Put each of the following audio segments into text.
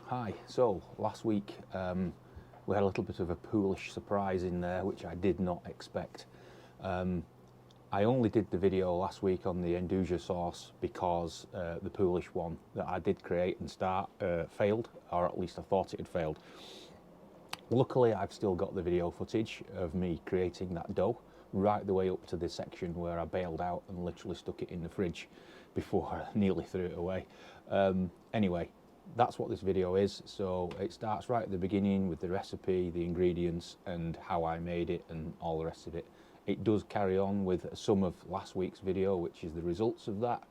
Hi. So last week we had a little bit of a Poolish surprise in there, which I did not expect. I only did the video last week on the Nduja sauce because the Poolish one that I did create and start failed, or at least I thought it had failed. Luckily, I've still got the video footage of me creating that dough right the way up to the section where I bailed out and literally stuck it in the fridge before I nearly threw it away. Anyway, that's what this video is. So it starts right at the beginning with the recipe, the ingredients, and how I made it and all the rest of it. It does carry on with some of last week's video, which is the results of that.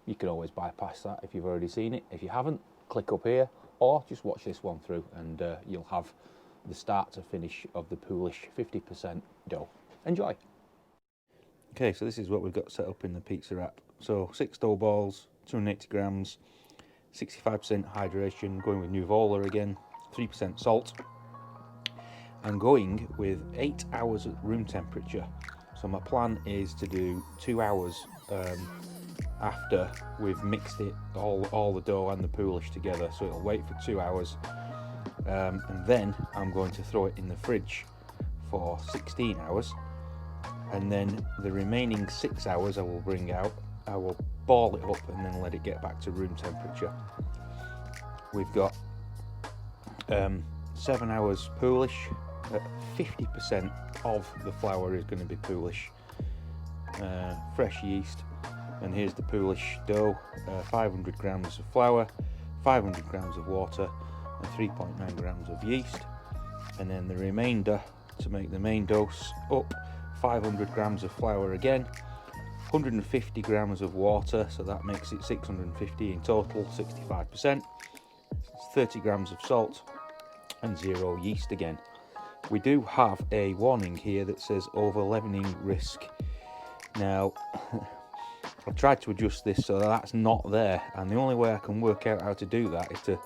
You can always bypass that if you've already seen it. If you haven't, click up here or just watch this one through and you'll have the start to finish of the Poolish 50% dough. Enjoy. Okay, so this is what we've got set up in the pizza wrap. So 6 dough balls, 280 grams, 65% hydration, going with Nuvola again, 3% salt, and going with 8 hours at room temperature. So my plan is to do 2 hours after we've mixed it, all the dough and the Poolish together. So it'll wait for 2 hours, and then I'm going to throw it in the fridge for 16 hours. And then the remaining 6 hours I will bring out, I will ball it up and then let it get back to room temperature. We've got 7 hours Poolish. 50% of the flour is going to be Poolish, fresh yeast. And here's the Poolish dough, 500 grams of flour, 500 grams of water, and 3.9 grams of yeast. And then the remainder to make the main dose up, 500 grams of flour again, 150 grams of water, so that makes it 650 in total, 65%, 30 grams of salt, and 0 yeast again. We do have a warning here that says over leavening risk. Now, I've tried to adjust this so that's not there, and the only way I can work out how to do that is to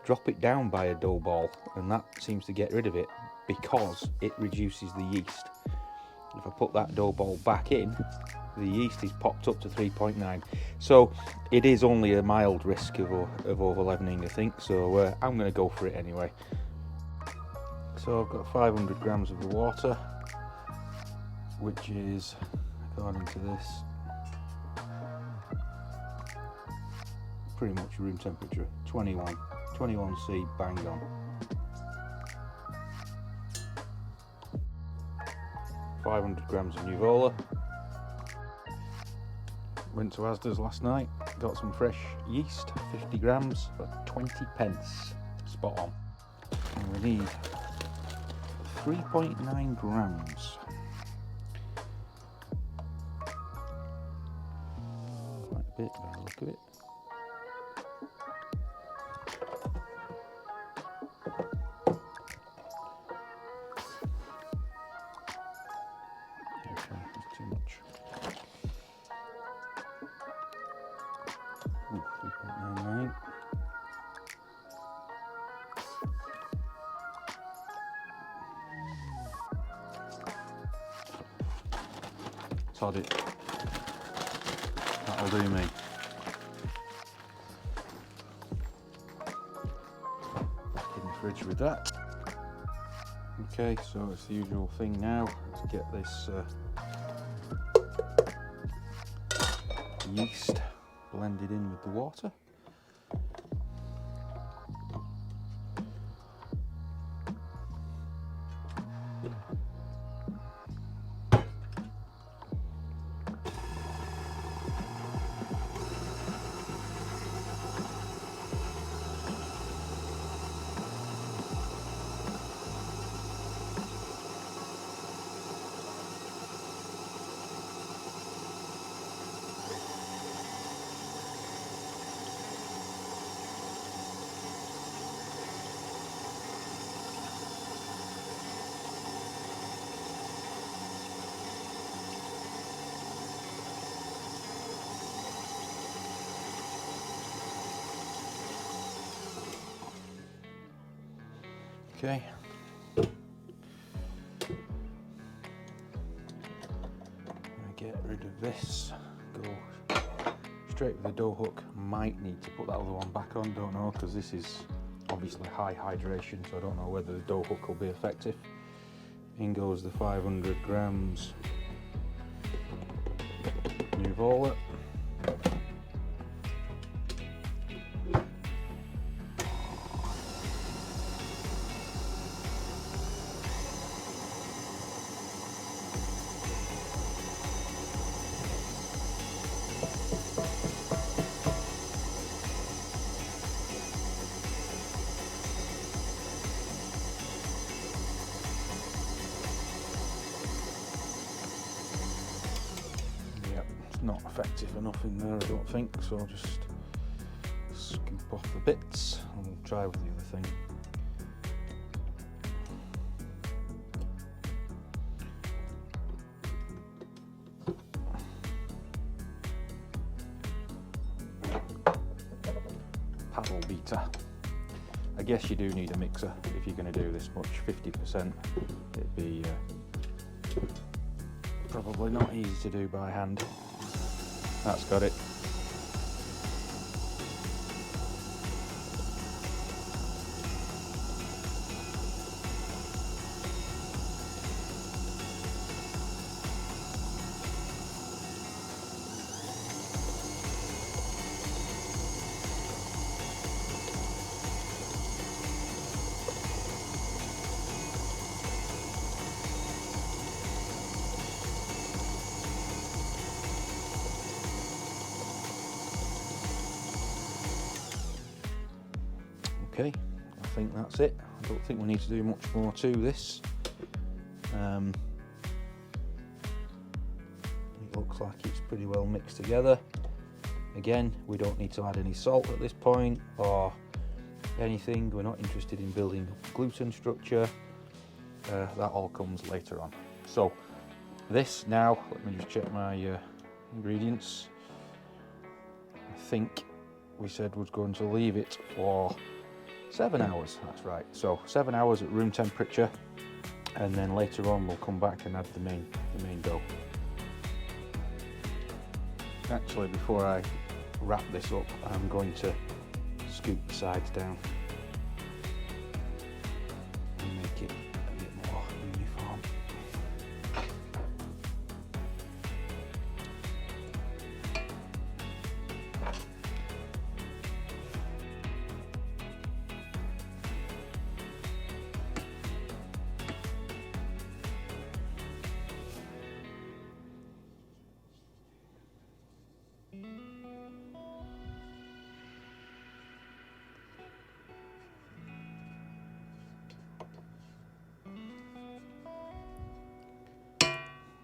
drop it down by a dough ball, and that seems to get rid of it because it reduces the yeast. If I put that dough ball back in, the yeast is popped up to 3.9. So it is only a mild risk of over leavening, I think. So I'm going to go for it anyway. So I've got 500 grams of the water, which is, according to this, pretty much room temperature, 21C, bang on. 500 grams of Nuvola. Went to Asda's last night, got some fresh yeast, 50 grams for 20 pence, spot on. And we need 3.9 grams. Quite a bit by the look of it. Too much. Ooh, 3.99. Sod it. That'll do me. Back in the fridge with that. Okay, so it's the usual thing now. Let's get this yeast blended in with the water. Okay. Get rid of this. Go straight with the dough hook. Might need to put that other one back on, don't know, because this is obviously high hydration, so I don't know whether the dough hook will be effective. In goes the 500 grams new wallet. Not effective enough in there, I don't think, so I'll just scoop off the bits and we'll try with the other thing. Paddle beater. I guess you do need a mixer if you're going to do this much. 50%, it'd be probably not easy to do by hand. That's got it. Okay, I think that's it. I don't think we need to do much more to this. It looks like it's pretty well mixed together. Again, we don't need to add any salt at this point or anything. We're not interested in building up gluten structure. That all comes later on. So this now, let me just check my ingredients. I think we said we're going to leave it for 7 hours, that's right. So 7 hours at room temperature, and then later on we'll come back and add the main dough. Actually, before I wrap this up, I'm going to scoop the sides down and make it a bit more uniform.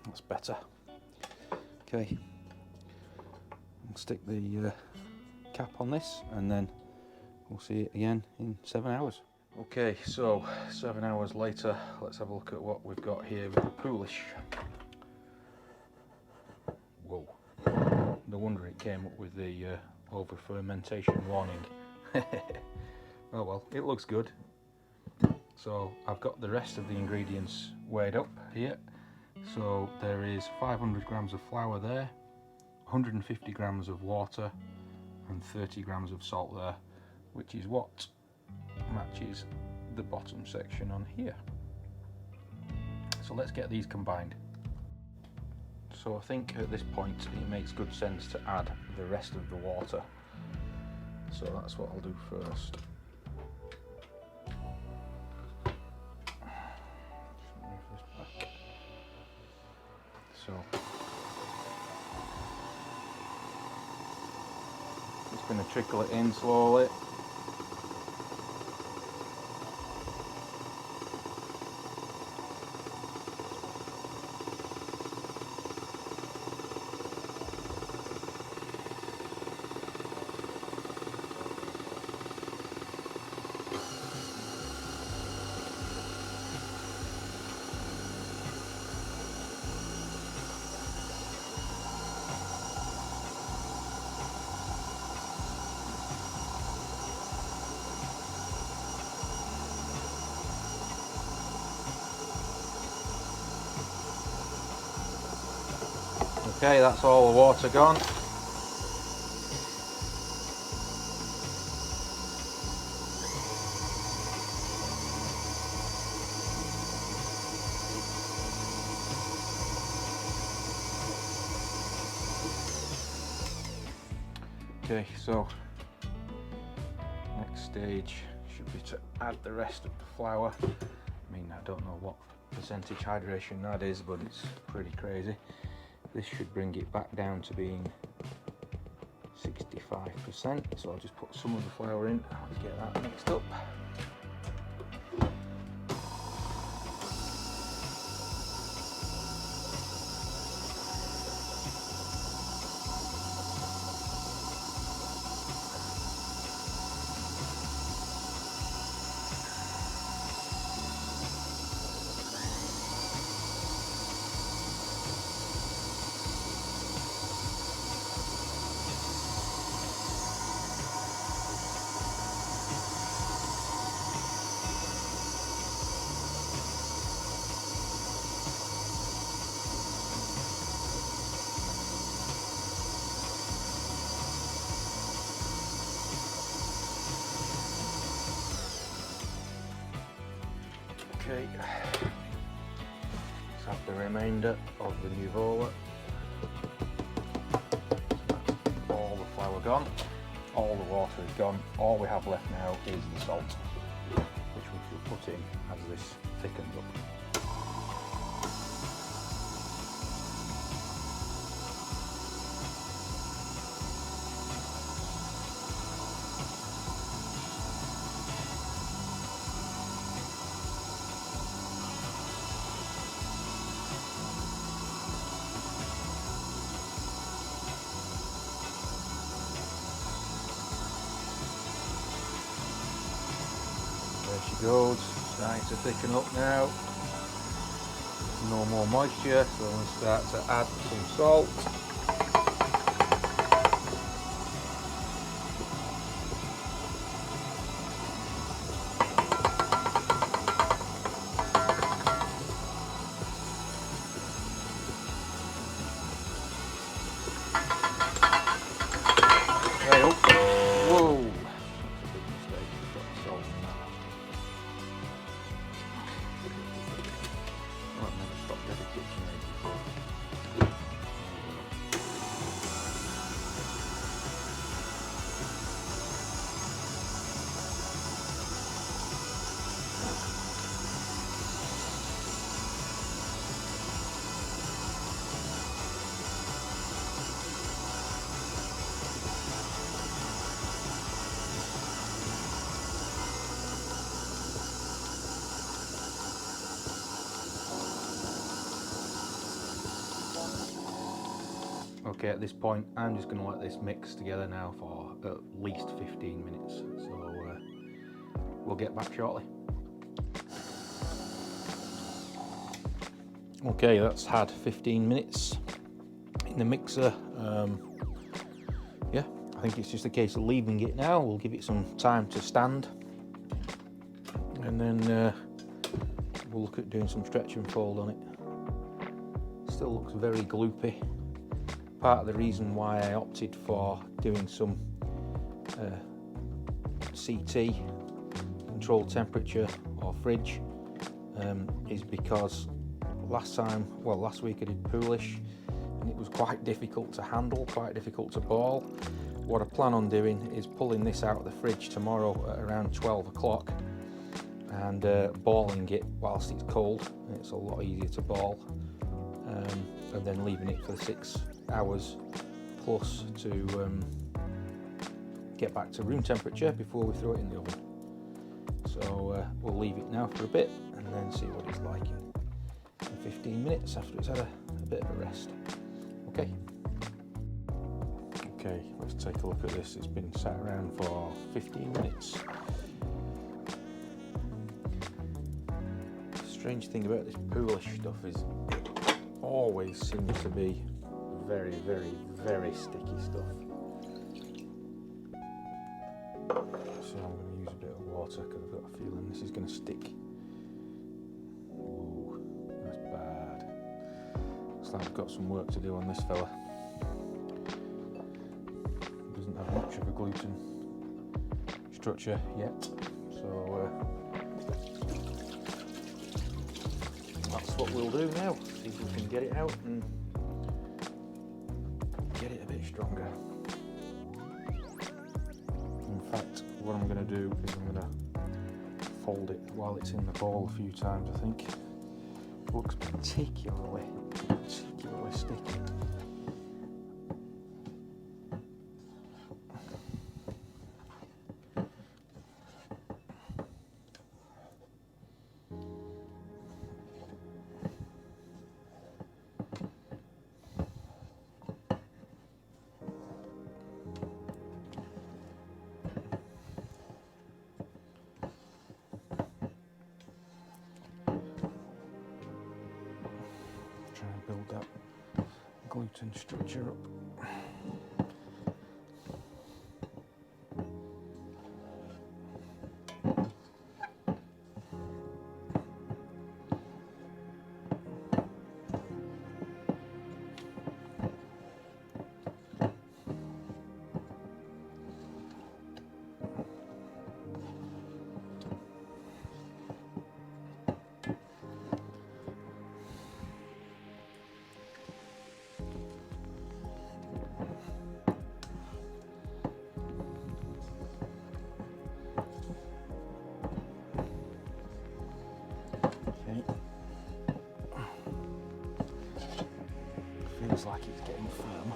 That's better. Okay, I'll stick the cap on this and then we'll see it again in 7 hours. Okay, so 7 hours later, let's have a look at what we've got here with the Poolish. Whoa, no wonder it came up with the over fermentation warning. Oh well, it looks good. So I've got the rest of the ingredients weighed up here. So there is 500 grams of flour there, 150 grams of water and 30 grams of salt there, which is what matches the bottom section on here. So let's get these combined. So I think at this point it makes good sense to add the rest of the water. So that's what I'll do first. So just going to trickle it in slowly. Okay, that's all the water gone. Okay, so next stage should be to add the rest of the flour. I mean, I don't know what percentage hydration that is, but it's pretty crazy. This should bring it back down to being 65%, so I'll just put some of the flour in. Let's get that mixed up. Okay, let's have the remainder of the Nuvola. All the flour gone, all the water is gone. All we have left now is the salt, which we shall put in as this thickens up. There she goes, starting to thicken up now. No more moisture, so I'm going to start to add some salt. Right up. Whoa! Okay, at this point, I'm just going to let this mix together now for at least 15 minutes. So we'll get back shortly. Okay, that's had 15 minutes in the mixer. Yeah, I think it's just a case of leaving it now. We'll give it some time to stand, and then we'll look at doing some stretch and fold on it. Still looks very gloopy. Part of the reason why I opted for doing some CT, controlled temperature or fridge, is because last week I did Poolish and it was quite difficult to handle, quite difficult to ball. What I plan on doing is pulling this out of the fridge tomorrow at around 12 o'clock and balling it whilst it's cold, and it's a lot easier to ball, and then leaving it for 6 hours plus to get back to room temperature before we throw it in the oven. So we'll leave it now for a bit and then see what it's like in 15 minutes after it's had a bit of a rest. Okay, let's take a look at this. It's been sat around for 15 minutes. The strange thing about this Poolish stuff is it always seems to be very, very, very sticky stuff. So I'm going to use a bit of water because I've got a feeling this is going to stick. Ooh, that's bad. Looks like I've got some work to do on this fella. Doesn't have much of a gluten structure yet, so that's what we'll do now. See if we can get it out and get it a bit stronger. what I'm going to do is I'm going to fold it while it's in the bowl a few times, I think. It looks particularly sticky. Build that gluten structure up. Feels like it's getting firm.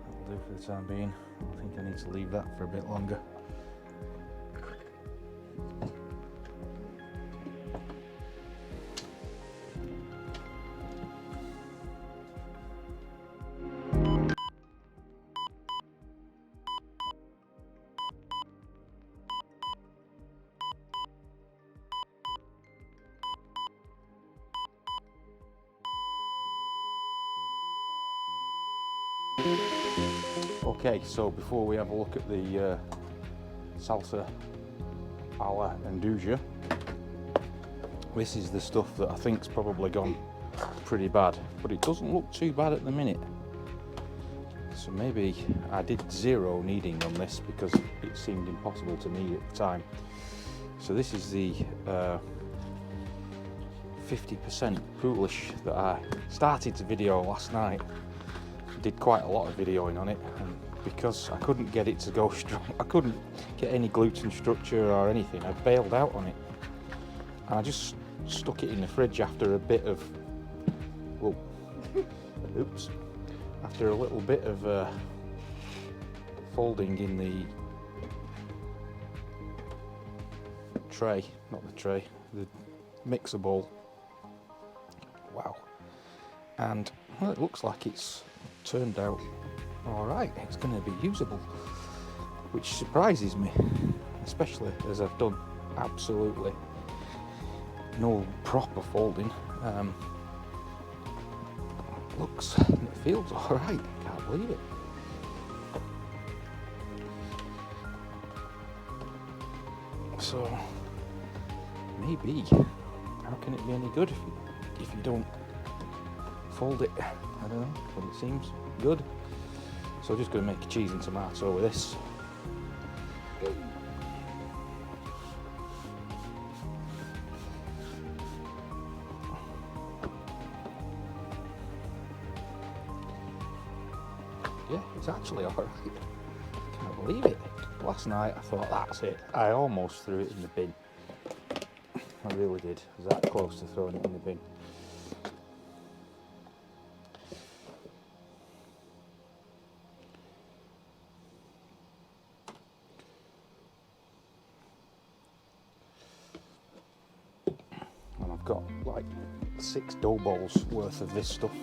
That'll do for the time being. I think I need to leave that for a bit longer. Okay, so before we have a look at the salsa a la Andalusia, this is the stuff that I think's probably gone pretty bad, but it doesn't look too bad at the minute. So maybe I did 0 kneading on this because it seemed impossible to knead at the time. So this is the 50% Poolish that I started to video last night. Did quite a lot of videoing on it, and because I couldn't get it to go strong, I couldn't get any gluten structure or anything, I bailed out on it. And I just stuck it in the fridge after a bit of, well, oops, after a little bit of folding in the tray, not the tray, the mixer bowl. Wow. And well, it looks like it's turned out alright. It's going to be usable, which surprises me, especially as I've done absolutely no proper folding. Looks and it feels alright, can't believe it. So maybe, how can it be any good if you don't fold it? I don't know, but it seems good. So I'm just going to make a cheese and tomato with this. Yeah, it's actually alright. Can't believe it. Last night I thought that's it. I almost threw it in the bin. I really did. I was that close to throwing it in the bin. And I've got like 6 dough balls worth of this stuff.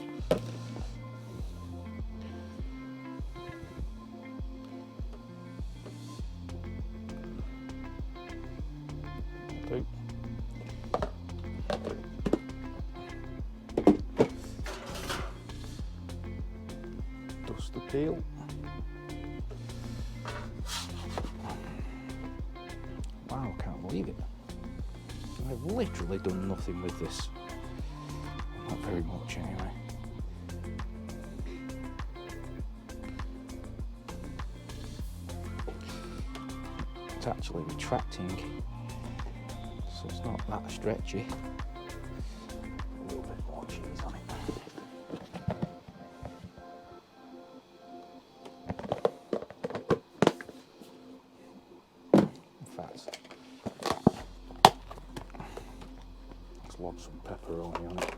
Dust the peel. Wow, can't believe it. I've literally done nothing with this. Not very much anyway. It's actually retracting, so it's not that stretchy. A little bit more cheese on it. just lob some pepperoni on it.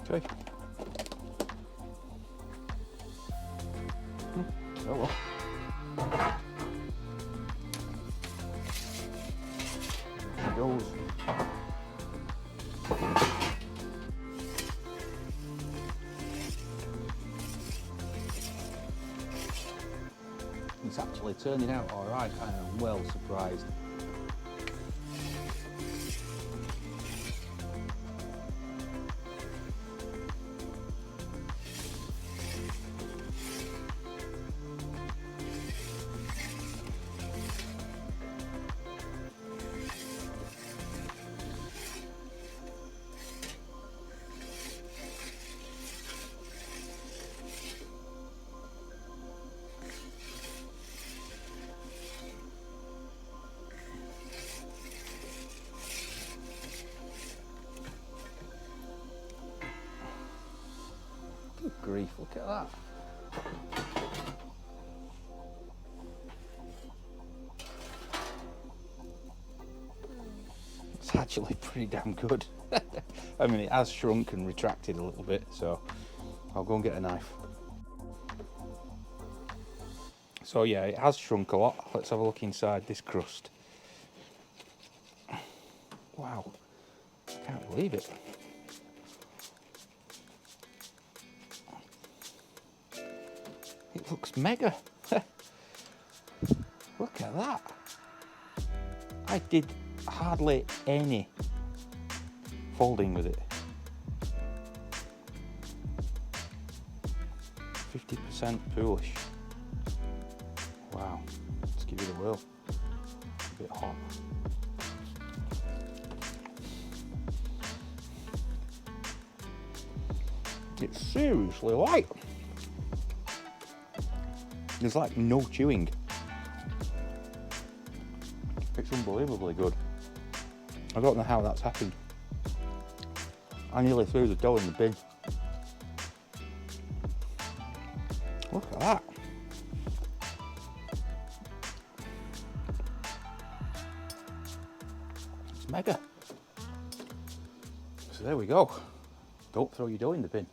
Okay. Oh well. There it goes. It's actually turning out all right. I am well surprised. Good grief, look at that. It's actually pretty damn good. I mean, it has shrunk and retracted a little bit, so I'll go and get a knife. So yeah, it has shrunk a lot. Let's have a look inside this crust. Wow, I can't believe it. It looks mega. Look at that. I did hardly any folding with it. 50% Poolish. Wow, let's give it a whirl. A bit hot. It's seriously light. There's like no chewing. It's unbelievably good. I don't know how that's happened. I nearly threw the dough in the bin. Look at that. It's mega. So there we go. Don't throw your dough in the bin.